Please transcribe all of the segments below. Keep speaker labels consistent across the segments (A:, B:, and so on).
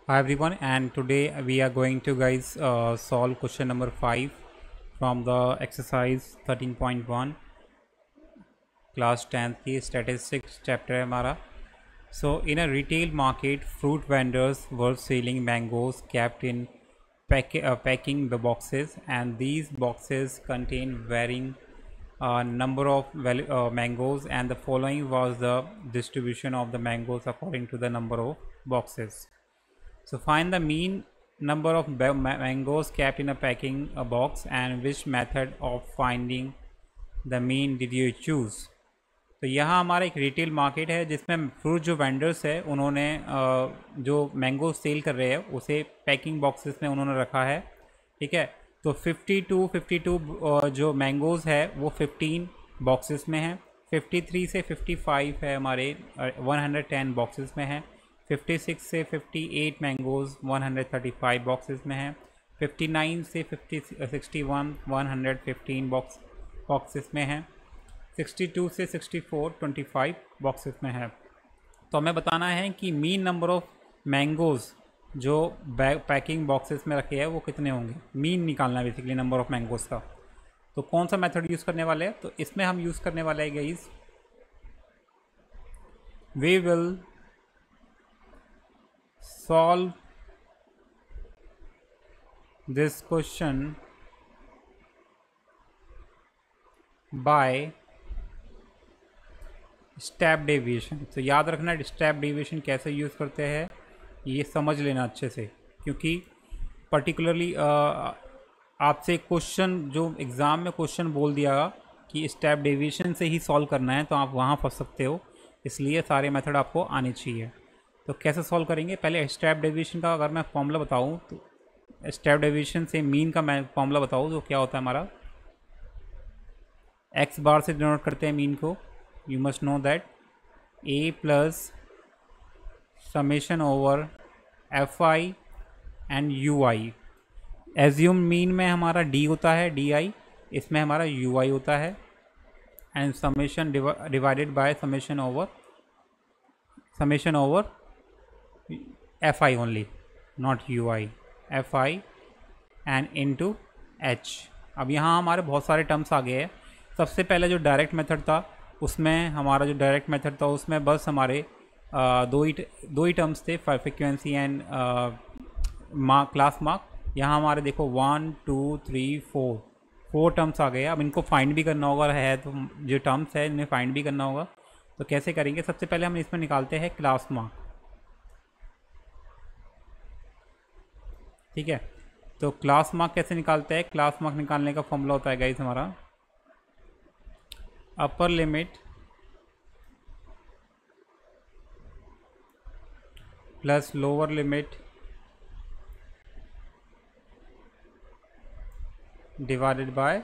A: Hi everyone, and today we are going to guys solve question number 5 from the exercise 13.1 class 10th की statistics chapter है हमारा. So in a retail market, fruit vendors were selling mangoes kept in packing the boxes, and these boxes contain varying number of mangoes, and the following was the distribution of the mangoes according to the number of boxes. So find the mean number of mangoes kept in a packing box, and which method of finding the mean did you choose. तो यहाँ हमारा एक retail market है जिसमें fruit जो vendors है उन्होंने जो मैंगो सेल कर रहे हैं उसे पैकिंग बॉक्सेस में उन्होंने रखा है. ठीक है, तो 52 जो मैंगोज़ है वो 15 बॉक्सेस में है. 53 से 55 है हमारे 110 बॉक्सेस में है. 56 से 58 मैंगोज़ 135 बॉक्सेस में है. 59 से 61 115 बॉक्सेस में है. 62 से 64 25 बॉक्सेस में है. तो हमें बताना है कि मीन नंबर ऑफ़ मैंगोज़ जो पैकिंग बॉक्सेस में रखे हैं वो कितने होंगे. मीन निकालना है बेसिकली नंबर ऑफ़ मैंगोज़ का. तो कौन सा मेथड यूज़ करने वाले हैं, तो इसमें हम यूज़ करने वाले हैं guys, we will solve this question by step deviation. तो याद रखना स्टेप डेविएशन कैसे यूज़ करते हैं ये समझ लेना अच्छे से, क्योंकि पर्टिकुलरली आपसे क्वेश्चन जो एग्ज़ाम में क्वेश्चन बोल दिया कि स्टेप डेविएशन से ही सॉल्व करना है तो आप वहाँ फंस सकते हो. इसलिए सारे मेथड आपको आने चाहिए. तो कैसे सॉल्व करेंगे, पहले स्टेप डेविएशन का अगर मैं फॉर्मूला बताऊँ तो स्टेप डेविएशन से मीन का मैं फॉर्मूला बताऊँ तो क्या होता है हमारा, एक्स बार से डिनोट करते हैं मीन को. You must know that A plus summation over F I and you I. Assume mean में हमारा डी होता है डी आई, इसमें हमारा यू आई होता है, and summation divided by summation over F I only, not you I, F I and into H. अब यहाँ हमारे बहुत सारे टर्म्स आ गए हैं. सबसे पहले जो डायरेक्ट मेथड था उसमें हमारा जो डायरेक्ट मेथड था उसमें बस हमारे दो ही टर्म्स थे, फ्रीक्वेंसी एंड क्लास मार्क. यहाँ हमारे देखो 1 2 3 4 टर्म्स आ गए. अब इनको फाइंड भी करना होगा, है तो जो टर्म्स है इन्हें फाइंड भी करना होगा. तो कैसे करेंगे, सबसे पहले हम इसमें निकालते हैं क्लास मार्क. ठीक है, तो क्लास मार्क कैसे निकालते हैं, क्लास मार्क निकालने का फॉर्मूला होता है गाइस हमारा upper limit plus lower limit divided by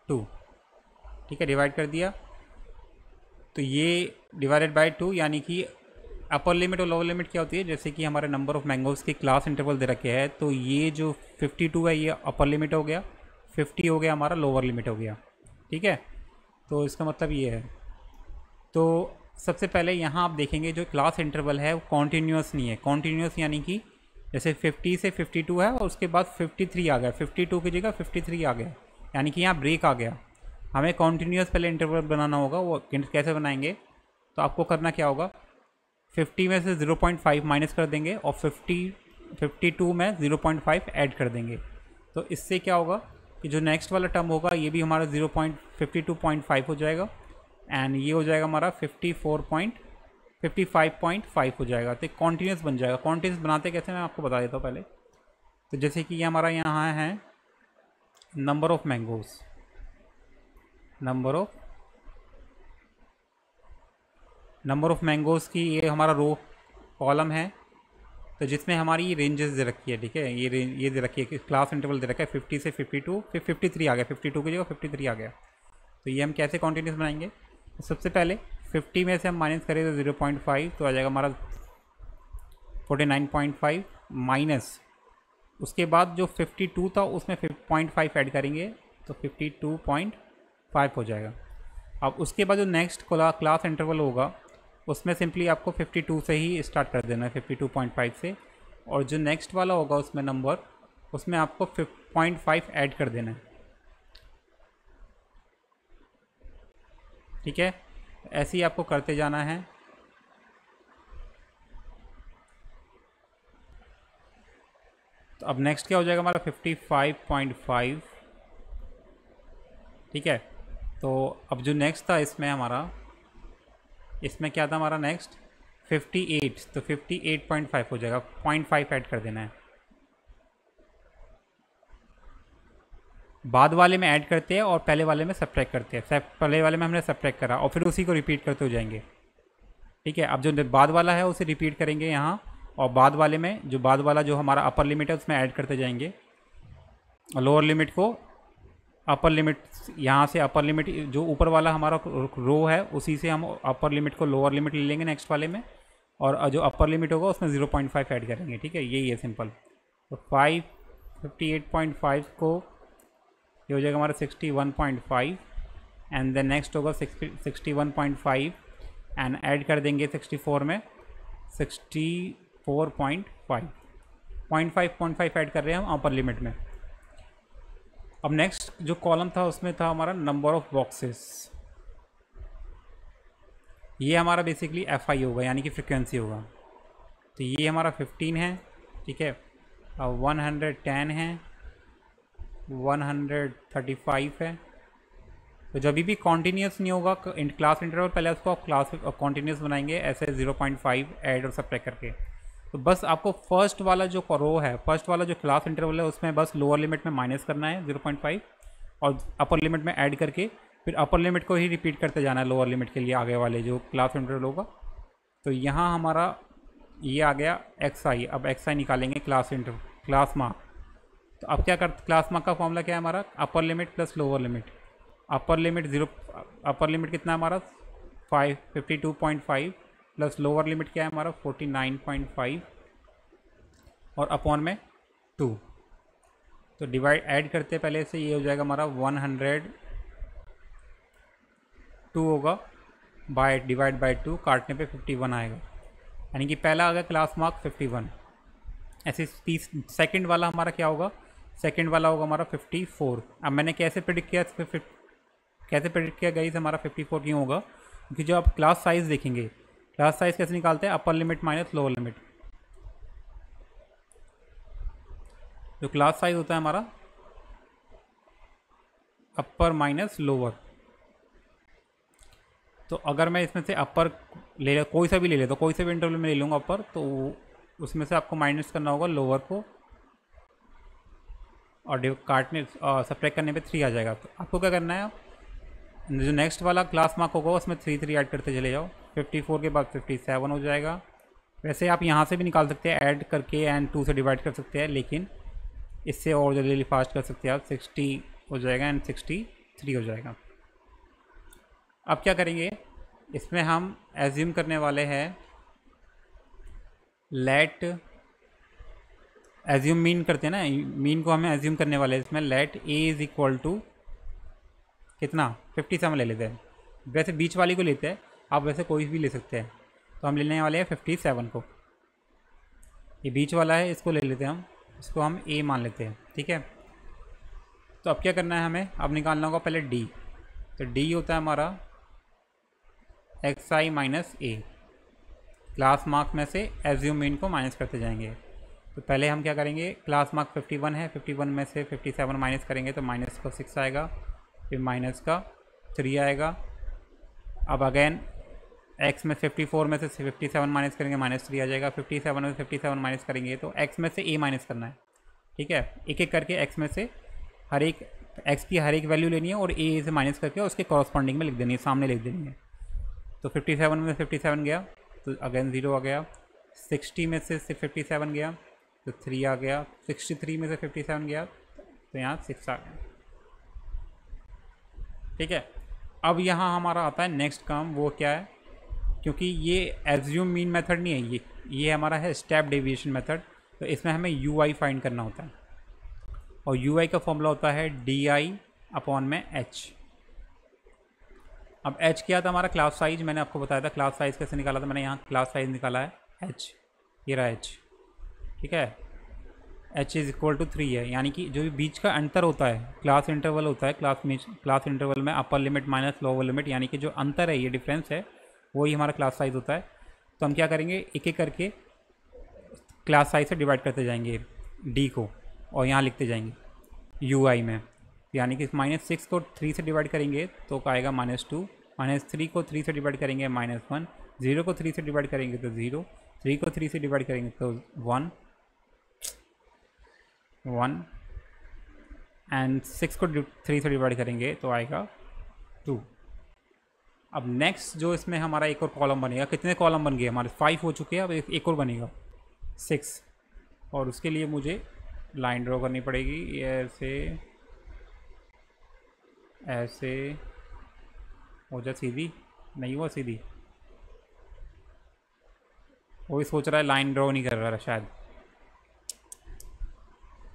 A: 2. ठीक है, डिवाइड कर दिया. तो ये डिवाइडेड बाय 2 यानी कि अपर लिमिट और लोअर लिमिट क्या होती है, जैसे कि हमारे नंबर ऑफ़ मैंगोज़ के क्लास इंटरवल दे रखे हैं. तो ये जो 52 है ये अपर लिमिट हो गया, 50 हो गया हमारा लोअर लिमिट हो गया. ठीक है, तो इसका मतलब ये है. तो सबसे पहले यहाँ आप देखेंगे जो क्लास इंटरवल है वो कॉन्टीन्यूस नहीं है. कॉन्टीन्यूस यानी कि जैसे 50 से 52 है और उसके बाद 53 आ गया, 52 की जगह 53 आ गया, यानी कि यहाँ ब्रेक आ गया. हमें कॉन्टीन्यूस पहले इंटरवल बनाना होगा. वो कैसे बनाएंगे, तो आपको करना क्या होगा, 50 में से 0.5 माइनस कर देंगे और 52 में 0.5 ऐड कर देंगे. तो इससे क्या होगा कि जो नेक्स्ट वाला टर्म होगा ये भी हमारा 0.52.5 हो जाएगा, एंड ये हो जाएगा हमारा 55.5 हो जाएगा. तो कॉन्टीन्यूस बन जाएगा. कॉन्टीन्यूस बनाते कैसे मैं आपको बता देता हूँ पहले. तो जैसे कि ये हमारा यहाँ है number of mangoes, number of mangoes की ये हमारा रो कॉलम है. तो जिसमें हमारी ये रेंजेस दे रखी है. ठीक है, ये दे रखी है कि क्लास इंटरवल दे रखा है 50 से 52, फिर 53 आ गया, 52 की जगह 53 आ गया. तो ये हम कैसे कॉन्टीन्यूस बनाएंगे, तो सबसे पहले 50 में से हम माइनस करें तो 0.5 तो आ जाएगा हमारा 49.5 माइनस, उसके बाद जो 52 था उसमें 0.5 ऐड करेंगे तो 52.5 हो जाएगा. अब उसके बाद जो नेक्स्ट क्लास इंटरवल होगा उसमें सिंपली आपको 52 से ही स्टार्ट कर देना है, 52.5 से. और जो नेक्स्ट वाला होगा उसमें नंबर, उसमें आपको 0.5 ऐड कर देना है। ठीक है, ऐसे ही आपको करते जाना है। तो अब नेक्स्ट क्या हो जाएगा हमारा 55.5। ठीक है, तो अब जो नेक्स्ट था इसमें हमारा, इसमें क्या था हमारा नेक्स्ट 58, तो 58.5 हो जाएगा, 0.5 ऐड कर देना है। बाद वाले में ऐड करते हैं और पहले वाले में सब्ट्रैक्ट करते हैं। पहले वाले में हमने सब्ट्रैक्ट करा और फिर उसी को रिपीट करते हो जाएंगे। ठीक है, अब जो बाद वाला है उसे रिपीट करेंगे यहाँ, और बाद वाले में जो बाद वाला जो हमारा अपर लिमिट है उसमें ऐड करते जाएंगे, और लोअर लिमिट को अपर लिमिट, यहाँ से अपर लिमिट जो ऊपर वाला हमारा रो है उसी से हम अपर लिमिट को लोअर लिमिट ले लेंगे नेक्स्ट वाले में, और जो अपर लिमिट होगा उसमें 0.5 ऐड करेंगे। ठीक है, यही है सिंपल। तो 58.5 को ये हो जाएगा हमारा 61.5, एंड देन नेक्स्ट होगा 61.5 एंड ऐड कर देंगे 64 में 64.5, 0.5 ऐड कर रहे हैं हम अपर लिमिट में। अब नेक्स्ट जो कॉलम था उसमें था हमारा नंबर ऑफ बॉक्सेस। ये हमारा बेसिकली FI होगा, यानी कि फ्रिक्वेंसी होगा। तो ये हमारा 15 है। ठीक है, अब 110 है, 135 है। तो जब भी कॉन्टीन्यूस नहीं होगा क्लास इंटरवल, पहले उसको आप क्लास कॉन्टीन्यूस बनाएंगे ऐसे 0.5 ऐड और सब्ट्रैक्ट करके। तो बस आपको फर्स्ट वाला जो रो है, फर्स्ट वाला जो क्लास इंटरवल है उसमें बस लोअर लिमिट में माइनस करना है 0.5, और अपर लिमिट में ऐड करके फिर अपर लिमिट को ही रिपीट करते जाना है लोअर लिमिट के लिए आगे वाले जो क्लास इंटरवल होगा। तो यहाँ हमारा ये आ गया XI। अब XI निकालेंगे क्लास मार्क। तो अब क्या क्लास मार्क का फॉर्मूला क्या है हमारा, upper limit plus lower limit. Upper limit कितना है हमारा 52.5 प्लस लोअर लिमिट क्या है हमारा 49.5 और अपॉन में 2। तो डिवाइड ऐड करते पहले से, ये हो जाएगा हमारा 102 होगा बाय डिवाइड बाय 2, काटने पे 51 आएगा, यानी कि पहला आ गया क्लास मार्क 51। ऐसे सेकंड वाला हमारा क्या होगा, सेकंड वाला होगा हमारा 54। अब मैंने कैसे प्रेडिक्ट किया गाइस हमारा 54 क्यों होगा, क्योंकि जो आप क्लास साइज़ देखेंगे, क्लास साइज़ कैसे निकालते हैं, upper limit minus lower limit. जो क्लास साइज होता है हमारा अपर माइनस लोअर। तो अगर मैं इसमें से अपर कोई सा भी ले लेता हूँ, कोई सा भी इंटरवल में ले लूँगा अपर, तो उसमें से आपको माइनस करना होगा लोअर को, और काटने सब्ट्रैक्ट करने पे 3 आ जाएगा। तो आपको क्या करना है, जो नेक्स्ट वाला क्लास मार्क होगा उसमें 3 ऐड करते चले जाओ। 54 के बाद 57 हो जाएगा। वैसे आप यहाँ से भी निकाल सकते हैं ऐड करके एंड 2 से डिवाइड कर सकते हैं, लेकिन इससे और जल्दी फास्ट कर सकते हैं आप। 60 हो जाएगा एंड 63 हो जाएगा। अब क्या करेंगे, इसमें हम एज्यूम करने वाले हैं लेट, एज्यूम मीन करते हैं ना, मीन को हमें एज्यूम करने वाले हैं इसमें। Let A is equal to कितना 57 ले लेते हैं। वैसे बीच वाली को लेते हैं, आप वैसे कोई भी ले सकते हैं। तो हम लेने वाले हैं 57 को। ये बीच वाला है, इसको ले लेते हैं हम, इसको हम ए मान लेते हैं। ठीक है, तो अब क्या करना है हमें, अब निकालना होगा पहले डी। तो डी होता है हमारा XI माइनस ए। क्लास मार्क में से एज्यूम मीन को माइनस करते जाएंगे। तो पहले हम क्या करेंगे, क्लास मार्क 51 है, 51 में से 57 माइनस करेंगे तो माइनस का 6 आएगा, फिर माइनस का 3 आएगा। अब अगेन x में 54 में से 57 माइनस करेंगे, माइनस 3 आ जाएगा। 57 में से 57 माइनस करेंगे तो x में से a माइनस करना है। ठीक है, एक एक करके x में से हर एक x की हर एक वैल्यू लेनी है और a से माइनस करके उसके कॉरस्पॉन्डिंग में लिख देनी है, सामने लिख देनी है। तो 57 में 57 गया तो अगेन 0 आ गया। 60 में से 57 गया तो 3 आ गया। 63 में से 57 गया तो यहाँ 6 आ गया। ठीक है, अब यहाँ हमारा आता है नेक्स्ट काम, वो क्या है, क्योंकि ये एज्यूम मीन मेथड नहीं है, ये हमारा है स्टेप डेविएशन मेथड। तो इसमें हमें UI फाइंड करना होता है, और UI का फॉर्मूला होता है DI अपॉन में H। अब H क्या था हमारा, क्लास साइज। मैंने आपको बताया था क्लास साइज कैसे निकाला था, मैंने यहाँ क्लास साइज निकाला है H, ये रहा H। ठीक है, h इज इक्वल टू 3 है, यानी कि जो भी बीच का अंतर होता है, क्लास इंटरवल होता है, क्लास इंटरवल में upper limit minus lower limit, यानी कि जो अंतर है, ये डिफरेंस है, वही हमारा क्लास साइज होता है। तो हम क्या करेंगे, एक एक करके क्लास साइज से डिवाइड करते जाएंगे d को, और यहाँ लिखते जाएंगे ui में, यानी कि -6 को 3 से डिवाइड करेंगे तो आएगा -2, -3 को 3 से डिवाइड करेंगे -1, 0 को 3 से डिवाइड करेंगे तो 0, 3 को 3 से डिवाइड करेंगे तो 1 एंड 6 को 3 से डिवाइड करेंगे तो आएगा 2। अब नेक्स्ट जो इसमें हमारा एक और कॉलम बनेगा, कितने कॉलम बन गए हमारे, 5 हो चुके हैं, अब एक और बनेगा 6, और उसके लिए मुझे लाइन ड्रॉ करनी पड़ेगी, ये ऐसे ऐसे हो जा, सीधी नहीं हुआ सीधी, वो भी सोच रहा है लाइन ड्रॉ नहीं कर रहा, शायद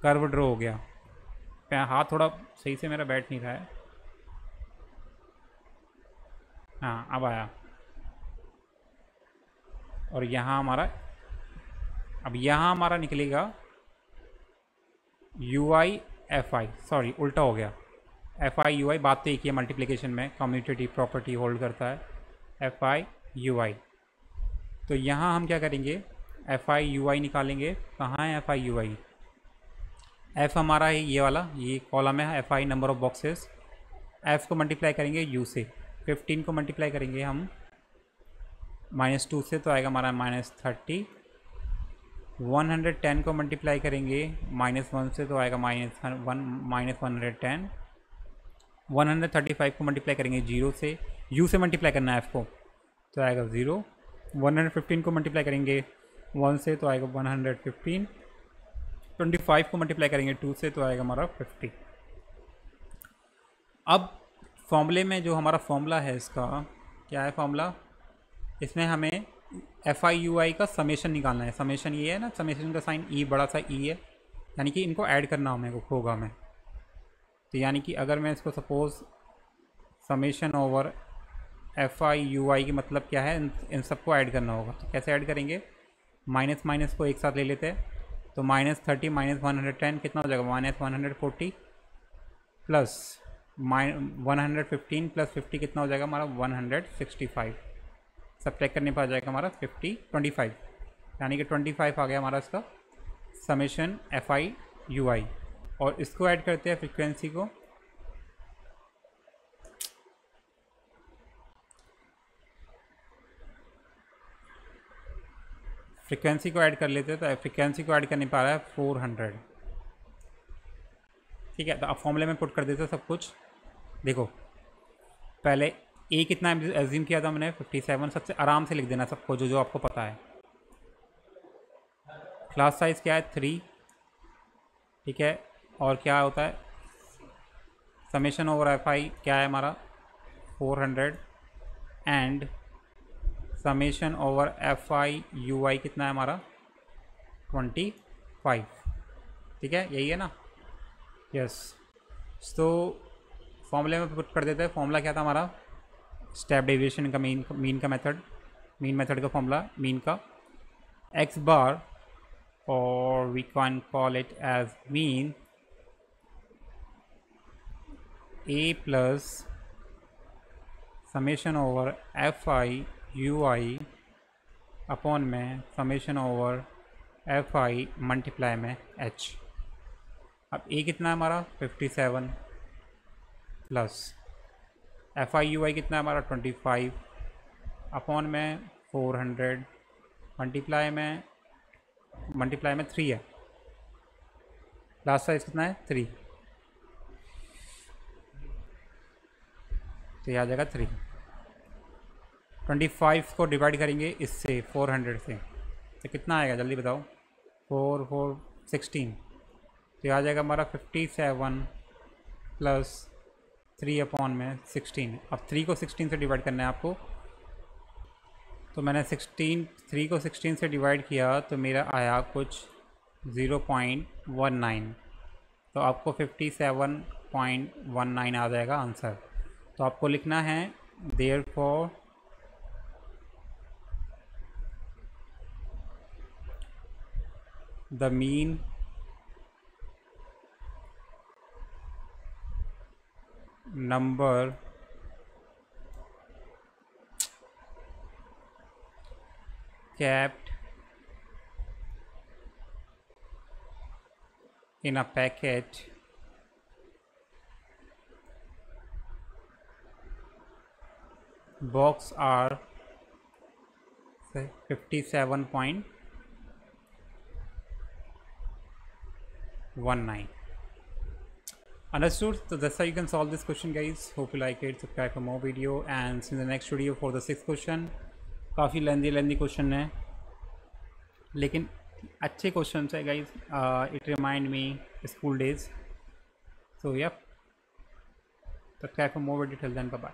A: कर्व ड्रॉ हो गया, हाथ थोड़ा सही से मेरा बैठ नहीं रहा है। हाँ अब आया, और यहाँ हमारा, अब यहाँ हमारा निकलेगा UI FI, सॉरी उल्टा हो गया, FI UI, बात तो एक ही है, मल्टीप्लिकेशन में कम्यूटेटिव प्रॉपर्टी होल्ड करता है, FI UI। तो यहाँ हम क्या करेंगे, FI UI निकालेंगे, कहाँ है FI UI, F हमारा है ये वाला, ये कॉलम है FI number of boxes, F को मल्टीप्लाई करेंगे U से, 15 को मल्टीप्लाई करेंगे हम -2 से तो आएगा हमारा -30, 110 को मल्टीप्लाई करेंगे -1 से तो आएगा -110, 135 को मल्टीप्लाई करेंगे 0 से, U से मल्टीप्लाई करना है F को तो आएगा 0, 115 को मल्टीप्लाई करेंगे 1 से तो आएगा 115, 25 को मल्टीप्लाई करेंगे 2 से तो आएगा हमारा 50। अब फॉर्मूले में जो हमारा फॉर्मूला है, इसका क्या है फॉर्मूला, इसमें हमें FI UI का समेशन निकालना है, समेशन ये है ना, समेशन का साइन E, बड़ा सा E है, यानी कि इनको ऐड करना होगा हमें, तो यानी कि अगर मैं इसको suppose summation over FI UI की मतलब क्या है, इन सबको ऐड करना होगा, तो कैसे ऐड करेंगे, माइनस माइनस को एक साथ ले लेते हैं, तो -30 -110 कितना हो जाएगा, -140 प्लस 115 प्लस 50 कितना हो जाएगा हमारा 165, सब्ट्रैक्ट करने पर आ जाएगा हमारा 25, यानी कि 25 आ गया हमारा इसका समेशन FI UI। और इसको ऐड करते हैं फ्रीक्वेंसी को, ऐड कर लेते हैं, तो फ्रीक्वेंसी को ऐड करने पा रहा है 400, ठीक है। तो अब फॉर्मूले में पुट कर देते हैं सब कुछ, देखो पहले ए कितना एज्यूम किया था मैंने 57, सबसे आराम से लिख देना सबको, जो आपको पता है। क्लास साइज़ क्या है 3, ठीक है, और क्या होता है समेशन ओवर FI क्या है हमारा 400, and summation over FI UI कितना है हमारा 25, ठीक है, यही है ना, यस। तो फॉर्मूले में पुट कर देते हैं, फॉर्मूला क्या था हमारा, स्टेप डेविएशन का मीन का मेथड का फॉर्मूला, मीन का x बार, और we can call it as mean a plus summation over FI UI upon में समेशन ओवर FI मल्टीप्लाई में h। अब a कितना है हमारा 57 प्लस FI UI कितना है हमारा 25 अपॉन में 400 मल्टीप्लाई में 3 है, लास्ट साइज कितना है 3, तो ये आ जाएगा 3। 25 को डिवाइड करेंगे इससे 400 से, तो कितना आएगा जल्दी बताओ, 4 4 16, तो ये आ जाएगा हमारा 57 प्लस 3 अपॉन में 16। अब 3 को 16 से डिवाइड करना है आपको, तो मैंने 3 को 16 से डिवाइड किया तो मेरा आया कुछ 0.19, तो आपको 57.19 आ जाएगा आंसर। तो आपको लिखना है therefore the mean number kept in a packet box are 57.19. Understood? So that's how you can solve this question, guys. Hope you like it. Subscribe for more video and see you in the next video for the sixth question. काफ़ी lengthy question है लेकिन अच्छे question है guys. It remind me school days. So yup, subscribe for more video. Till then, bye bye.